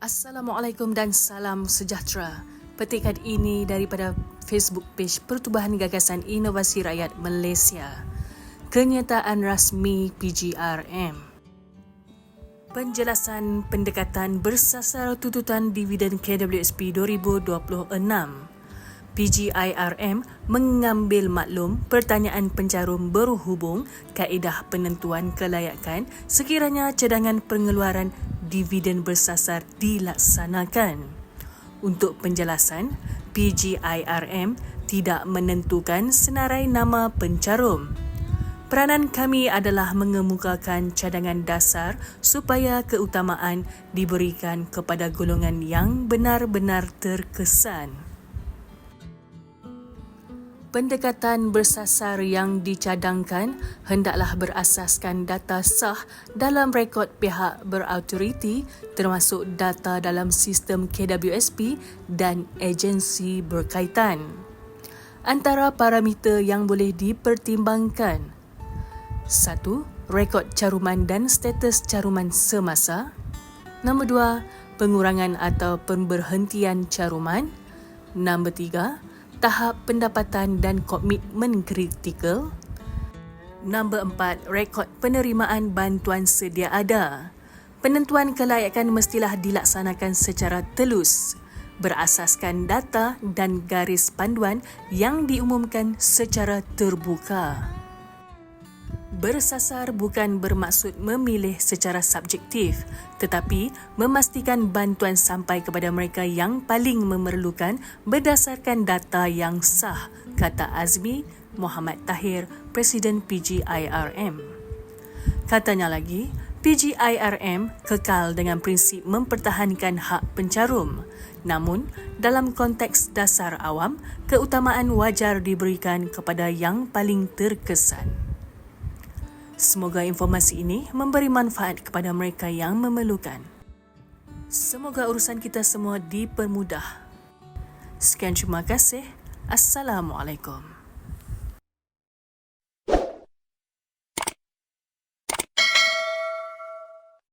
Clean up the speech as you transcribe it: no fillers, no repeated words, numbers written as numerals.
Assalamualaikum dan salam sejahtera. Petikan ini daripada Facebook page Pertubuhan Gagasan Inovasi Rakyat Malaysia. Kenyataan rasmi PGRM. Penjelasan pendekatan bersasar tuntutan dividen KWSP 2026. PGIRM mengambil maklum pertanyaan pencarum berhubung kaedah penentuan kelayakan sekiranya cadangan pengeluaran dividen bersasar dilaksanakan. Untuk penjelasan, PGIRM tidak menentukan senarai nama pencarum. Peranan kami adalah mengemukakan cadangan dasar supaya keutamaan diberikan kepada golongan yang benar-benar terkesan. Pendekatan bersasar yang dicadangkan hendaklah berasaskan data sah dalam rekod pihak berautoriti termasuk data dalam sistem KWSP dan agensi berkaitan. Antara parameter yang boleh dipertimbangkan: 1. Rekod caruman dan status caruman semasa. Nombor 2. Pengurangan atau pemberhentian caruman. Nombor 3. Tahap pendapatan dan komitmen kritikal. Nombor 4, rekod penerimaan bantuan sedia ada. Penentuan kelayakan mestilah dilaksanakan secara telus, berasaskan data dan garis panduan yang diumumkan secara terbuka. Bersasar bukan bermaksud memilih secara subjektif, tetapi memastikan bantuan sampai kepada mereka yang paling memerlukan berdasarkan data yang sah, kata Azmi Muhammad Tahir, Presiden PGIRM. Katanya lagi, PGIRM kekal dengan prinsip mempertahankan hak pencarum. Namun, dalam konteks dasar awam, keutamaan wajar diberikan kepada yang paling terkesan. Semoga informasi ini memberi manfaat kepada mereka yang memerlukan. Semoga urusan kita semua dipermudah. Sekian, terima kasih. Assalamualaikum.